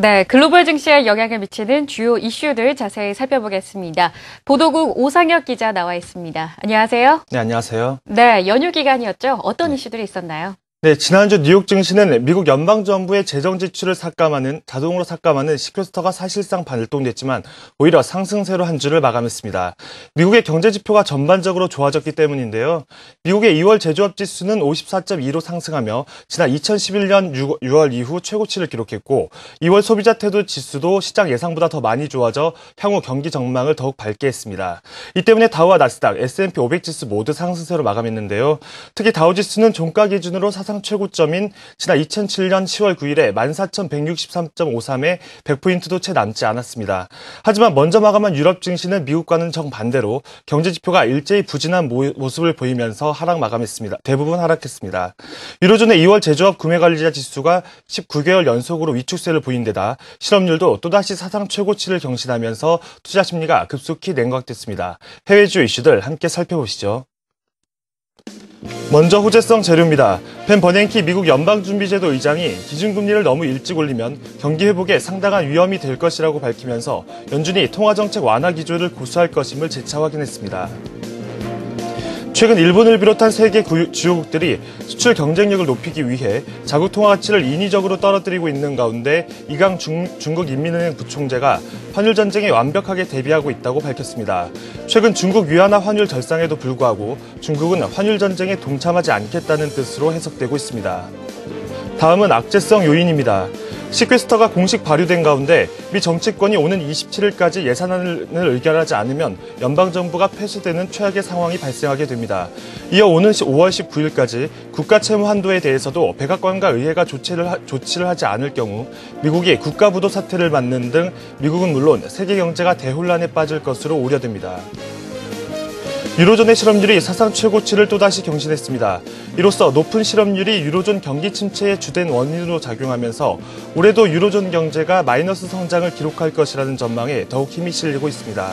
네, 글로벌 증시에 영향을 미치는 주요 이슈들 자세히 살펴보겠습니다. 보도국 오상혁 기자 나와 있습니다. 안녕하세요. 네, 안녕하세요. 네, 연휴 기간이었죠. 어떤 이슈들이 있었나요? 네, 지난주 뉴욕 증시는 미국 연방정부의 재정 지출을 자동으로 삭감하는 시퀘스터가 사실상 발동됐지만 오히려 상승세로 한 주를 마감했습니다. 미국의 경제 지표가 전반적으로 좋아졌기 때문인데요. 미국의 2월 제조업 지수는 54.2로 상승하며 지난 2011년 6월 이후 최고치를 기록했고 2월 소비자 태도 지수도 시장 예상보다 더 많이 좋아져 향후 경기 전망을 더욱 밝게 했습니다. 이 때문에 다우와 나스닥, S&P 500 지수 모두 상승세로 마감했는데요. 특히 다우 지수는 종가 기준으로 사상 최고점인 지난 2007년 10월 9일에 14,163.53에 100포인트도 채 남지 않았습니다. 하지만 먼저 마감한 유럽 증시는 미국과는 정반대로 경제 지표가 일제히 부진한 모습을 보이면서 하락 마감했습니다. 대부분 하락했습니다. 유로존의 2월 제조업 구매관리자 지수가 19개월 연속으로 위축세를 보인 데다 실업률도 또다시 사상 최고치를 경신하면서 투자 심리가 급속히 냉각됐습니다. 해외 주요 이슈들 함께 살펴보시죠. 먼저 호재성 재료입니다. 벤 버냉키 미국 연방준비제도 의장이 기준금리를 너무 일찍 올리면 경기 회복에 상당한 위험이 될 것이라고 밝히면서 연준이 통화정책 완화 기조를 고수할 것임을 재차 확인했습니다. 최근 일본을 비롯한 세계 주요국들이 수출 경쟁력을 높이기 위해 자국 통화 가치를 인위적으로 떨어뜨리고 있는 가운데 이강 중국 인민은행 부총재가 환율 전쟁에 완벽하게 대비하고 있다고 밝혔습니다. 최근 중국 위안화 환율 절상에도 불구하고 중국은 환율 전쟁에 동참하지 않겠다는 뜻으로 해석되고 있습니다. 다음은 악재성 요인입니다. 시퀘스터가 공식 발효된 가운데 미 정치권이 오는 27일까지 예산안을 의결하지 않으면 연방정부가 폐쇄되는 최악의 상황이 발생하게 됩니다. 이어 오는 5월 19일까지 국가채무 한도에 대해서도 백악관과 의회가 조치를 하지 않을 경우 미국이 국가부도 사태를 맞는 등 미국은 물론 세계 경제가 대혼란에 빠질 것으로 우려됩니다. 유로존의 실업률이 사상 최고치를 또다시 경신했습니다. 이로써 높은 실업률이 유로존 경기 침체의 주된 원인으로 작용하면서 올해도 유로존 경제가 마이너스 성장을 기록할 것이라는 전망에 더욱 힘이 실리고 있습니다.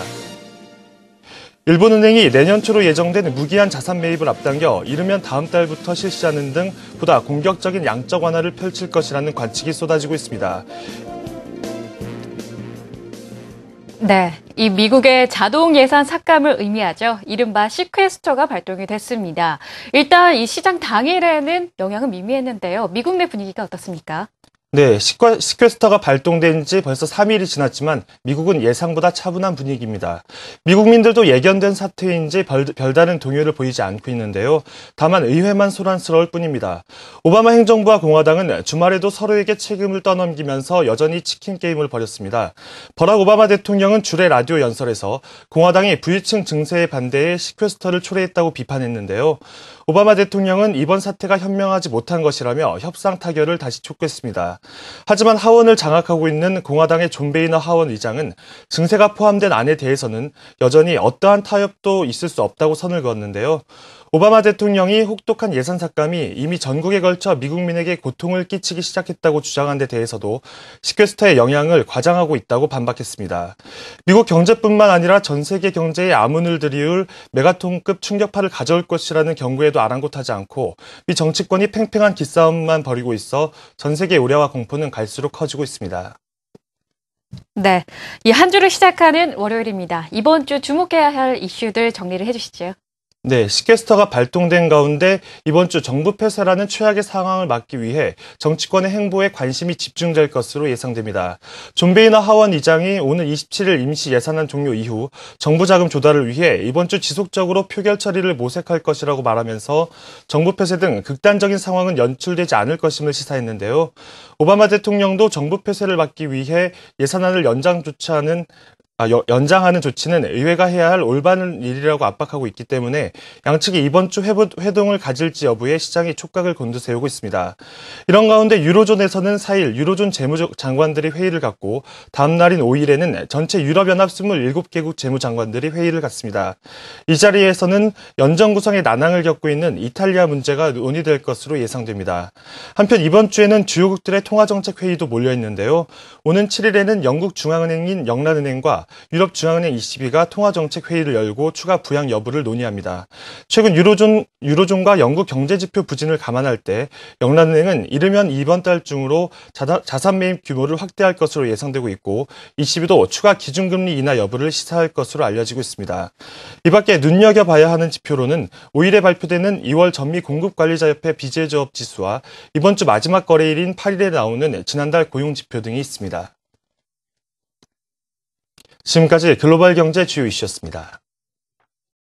일본은행이 내년 초로 예정된 무기한 자산 매입을 앞당겨 이르면 다음 달부터 실시하는 등 보다 공격적인 양적 완화를 펼칠 것이라는 관측이 쏟아지고 있습니다. 네, 이 미국의 자동 예산 삭감을 의미하죠. 이른바 시퀘스터가 발동이 됐습니다. 일단 이 시장 당일에는 영향은 미미했는데요. 미국 내 분위기가 어떻습니까? 네, 시퀘스터가 발동된 지 벌써 3일이 지났지만 미국은 예상보다 차분한 분위기입니다. 미국민들도 예견된 사태인지 별다른 동요를 보이지 않고 있는데요. 다만 의회만 소란스러울 뿐입니다. 오바마 행정부와 공화당은 주말에도 서로에게 책임을 떠넘기면서 여전히 치킨 게임을 벌였습니다. 버락 오바마 대통령은 주례 라디오 연설에서 공화당이 부유층 증세에 반대해 시퀘스터를 초래했다고 비판했는데요. 오바마 대통령은 이번 사태가 현명하지 못한 것이라며 협상 타결을 다시 촉구했습니다. 하지만 하원을 장악하고 있는 공화당의 존 베이너 하원 의장은 증세가 포함된 안에 대해서는 여전히 어떠한 타협도 있을 수 없다고 선을 그었는데요. 오바마 대통령이 혹독한 예산 삭감이 이미 전국에 걸쳐 미국민에게 고통을 끼치기 시작했다고 주장한 데 대해서도 시퀘스터의 영향을 과장하고 있다고 반박했습니다. 미국 경제뿐만 아니라 전 세계 경제에 암운을 들이울 메가톤급 충격파를 가져올 것이라는 경고에도 아랑곳하지 않고 미 정치권이 팽팽한 기싸움만 벌이고 있어 전 세계 우려와 공포는 갈수록 커지고 있습니다. 네, 이 한 주를 시작하는 월요일입니다. 이번 주 주목해야 할 이슈들 정리를 해주시죠. 네, 시퀘스터가 발동된 가운데 이번 주 정부 폐쇄라는 최악의 상황을 막기 위해 정치권의 행보에 관심이 집중될 것으로 예상됩니다. 존 베이너 하원 의장이 오는 27일 임시 예산안 종료 이후 정부 자금 조달을 위해 이번 주 지속적으로 표결 처리를 모색할 것이라고 말하면서 정부 폐쇄 등 극단적인 상황은 연출되지 않을 것임을 시사했는데요. 오바마 대통령도 정부 폐쇄를 막기 위해 예산안을 연장하는 조치는 의회가 해야 할 올바른 일이라고 압박하고 있기 때문에 양측이 이번 주 회동을 가질지 여부에 시장이 촉각을 곤두세우고 있습니다. 이런 가운데 유로존에서는 4일 유로존 재무장관들이 회의를 갖고 다음 날인 5일에는 전체 유럽연합 27개국 재무장관들이 회의를 갖습니다. 이 자리에서는 연정 구성에 난항을 겪고 있는 이탈리아 문제가 논의될 것으로 예상됩니다. 한편 이번 주에는 주요국들의 통화정책 회의도 몰려 있는데요. 오는 7일에는 영국 중앙은행인 영란은행과 유럽중앙은행 ECB가 통화정책 회의를 열고 추가 부양 여부를 논의합니다. 최근 유로존과 영국 경제지표 부진을 감안할 때 영란은행은 이르면 이번 달 중으로 자산 매입 규모를 확대할 것으로 예상되고 있고 ECB도 추가 기준금리 인하 여부를 시사할 것으로 알려지고 있습니다. 이 밖에 눈여겨봐야 하는 지표로는 5일에 발표되는 2월 전미 공급관리자협회 비제조업 지수와 이번 주 마지막 거래일인 8일에 나오는 지난달 고용지표 등이 있습니다. 지금까지 글로벌 경제 주요 이슈였습니다.